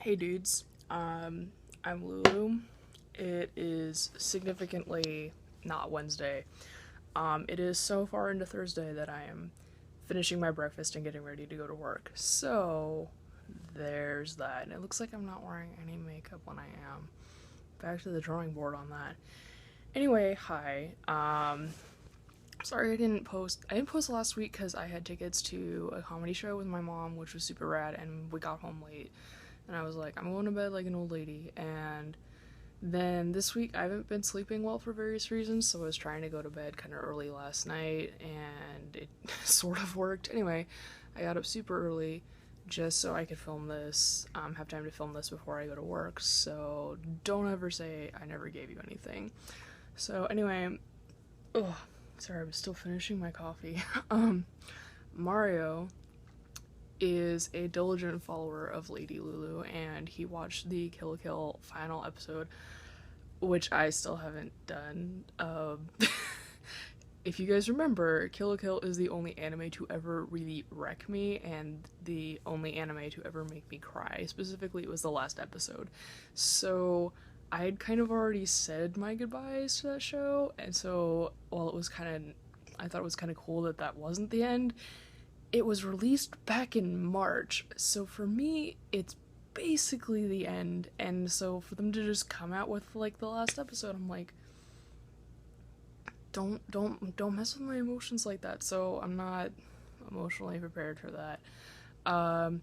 Hey dudes, I'm Lulu. It is significantly not Wednesday. It is so far into Thursday that I am finishing my breakfast and getting ready to go to work. So, there's that. And it looks like I'm not wearing any makeup when I am. Back to the drawing board on that. Anyway, hi. Sorry I didn't post. I didn't post last week because I had tickets to a comedy show with my mom, which was super rad, and we got home late. And I was like, I'm going to bed like an old lady. And then this week, I haven't been sleeping well for various reasons, so I was trying to go to bed kind of early last night, and it sort of worked. Anyway, I got up super early just so I could film this, have time to film this before I go to work, so don't ever say I never gave you anything. So, anyway, ugh, sorry, I'm still finishing my coffee. Mario is a diligent follower of Lady Lulu, and he watched the Kill la Kill final episode, which I still haven't done. If you guys remember, Kill la Kill is the only anime to ever really wreck me, and the only anime to ever make me cry. Specifically, it was the last episode. So, I had kind of already said my goodbyes to that show, and so while it was I thought it was kind of cool that that wasn't the end, it was released back in March, so for me, it's basically the end. And so for them to just come out with like the last episode, I'm like, don't mess with my emotions like that. So I'm not emotionally prepared for that. Um,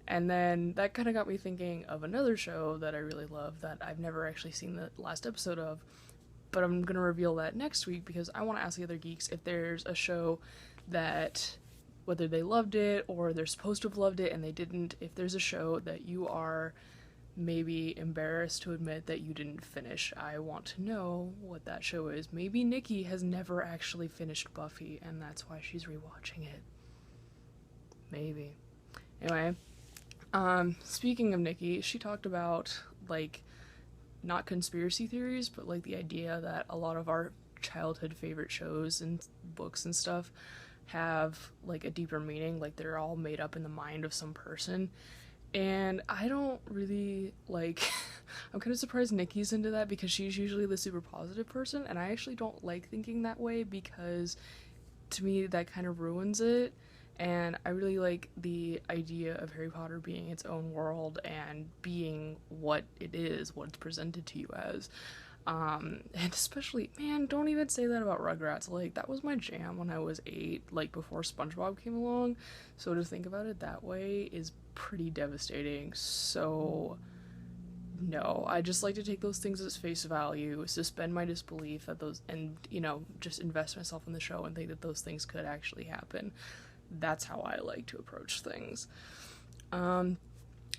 and then that kind of got me thinking of another show that I really love that I've never actually seen the last episode of, but I'm gonna reveal that next week because I want to ask the other geeks if there's a show that, whether they loved it or they're supposed to have loved it and they didn't, if there's a show that you are maybe embarrassed to admit that you didn't finish, I want to know what that show is. Maybe Nikki has never actually finished Buffy and that's why she's rewatching it. Maybe. Anyway, speaking of Nikki, she talked about, like, not conspiracy theories, but like the idea that a lot of our childhood favorite shows and books and stuff have like a deeper meaning, like they're all made up in the mind of some person. And I don't really like I'm kind of surprised Nikki's into that because she's usually the super positive person, and I actually don't like thinking that way because to me that kind of ruins it. And I really like the idea of Harry Potter being its own world and being what it is, what it's presented to you as. And especially, man, don't even say that about Rugrats. Like, that was my jam when I was 8, like, before SpongeBob came along. So to think about it that way is pretty devastating. So, no, I just like to take those things as face value, suspend my disbelief that those, and, just invest myself in the show and think that those things could actually happen. That's how I like to approach things.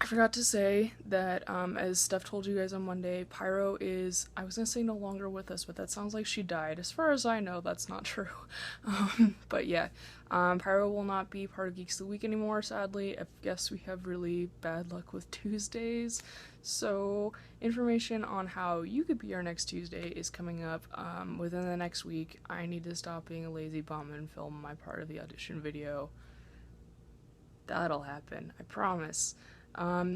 I forgot to say that, as Steph told you guys on Monday, Pyro is, I was gonna say no longer with us, but that sounds like she died. As far as I know, that's not true. But yeah, Pyro will not be part of Geeks of the Week anymore, sadly. I guess we have really bad luck with Tuesdays. So, information on how you could be our next Tuesday is coming up within the next week. I need to stop being a lazy bum and film my part of the audition video. That'll happen, I promise.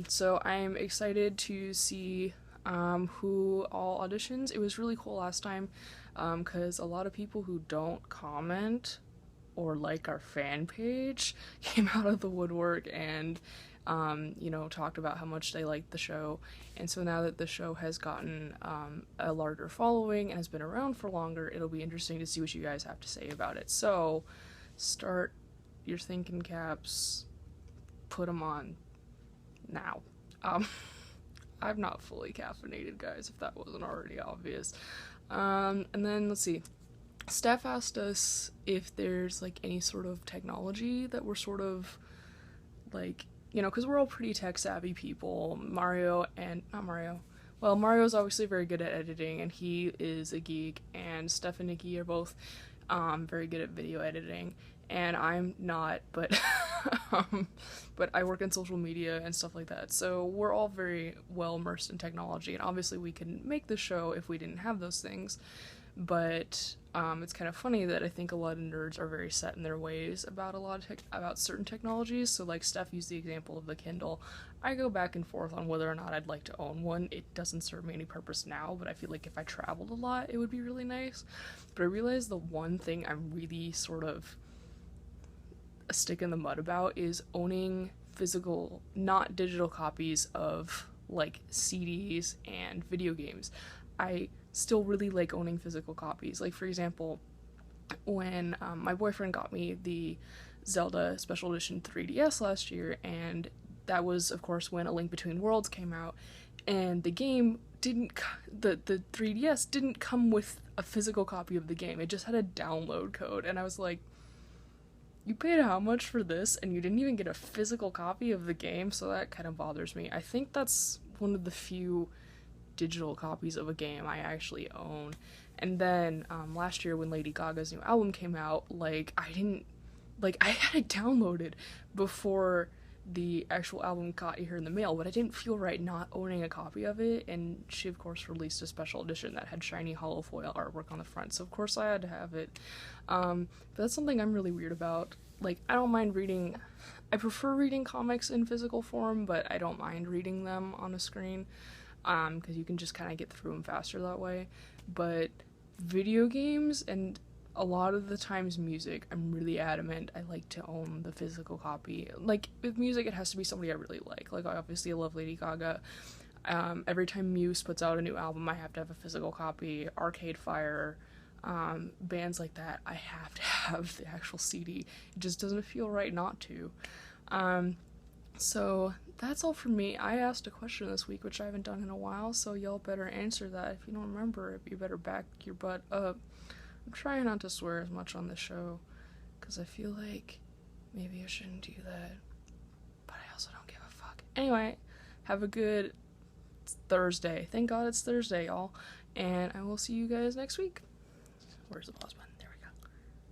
So I'm excited to see who all auditions. It was really cool last time because a lot of people who don't comment or like our fan page came out of the woodwork and talked about how much they liked the show. And so now that the show has gotten a larger following and has been around for longer, it'll be interesting to see what you guys have to say about it. So start your thinking caps, put them on now. I'm not fully caffeinated, guys, if that wasn't already obvious. And then, let's see. Steph asked us if there's, like, any sort of technology that we're sort of, like, because we're all pretty tech-savvy people. Not Mario. Well, Mario's obviously very good at editing, and he is a geek, and Steph and Nikki are both very good at video editing, and I'm not, but but I work in social media and stuff like that, so we're all very well immersed in technology, and obviously we couldn't make the show if we didn't have those things. But it's kind of funny that I think a lot of nerds are very set in their ways about about certain technologies. So like Steph used the example of the Kindle. I go back and forth on whether or not I'd like to own one. It doesn't serve me any purpose now, but I feel like if I traveled a lot, it would be really nice. But I realized the one thing I'm really sort of a stick in the mud about is owning physical, not digital copies of like CDs and video games. I still really like owning physical copies. Like, for example, when my boyfriend got me the Zelda Special Edition 3DS last year, and that was, of course, when A Link Between Worlds came out, and the game didn't, the 3DS didn't come with a physical copy of the game. It just had a download code, and I was like, you paid how much for this, and you didn't even get a physical copy of the game, so that kind of bothers me. I think that's one of the few digital copies of a game I actually own. And then last year when Lady Gaga's new album came out, like I had it downloaded before the actual album got here in the mail, but I didn't feel right not owning a copy of it. And she of course released a special edition that had shiny hollow foil artwork on the front, so of course I had to have it. But that's something I'm really weird about. Like, I don't mind reading, I prefer reading comics in physical form, but I don't mind reading them on a screen, because you can just kind of get through them faster that way. But video games, and a lot of the times music, I'm really adamant I like to own the physical copy. Like, with music, it has to be somebody I really like. Like, obviously I love Lady Gaga. Every time Muse puts out a new album, I have to have a physical copy. Arcade Fire, bands like that, I have to have the actual CD. It just doesn't feel right not to. So that's all from me. I asked a question this week, which I haven't done in a while, so y'all better answer that. If you don't remember it, you better back your butt up. I'm trying not to swear as much on this show, because I feel like maybe I shouldn't do that, but I also don't give a fuck. Anyway, have a good Thursday. Thank God it's Thursday, y'all, and I will see you guys next week. Where's the pause button?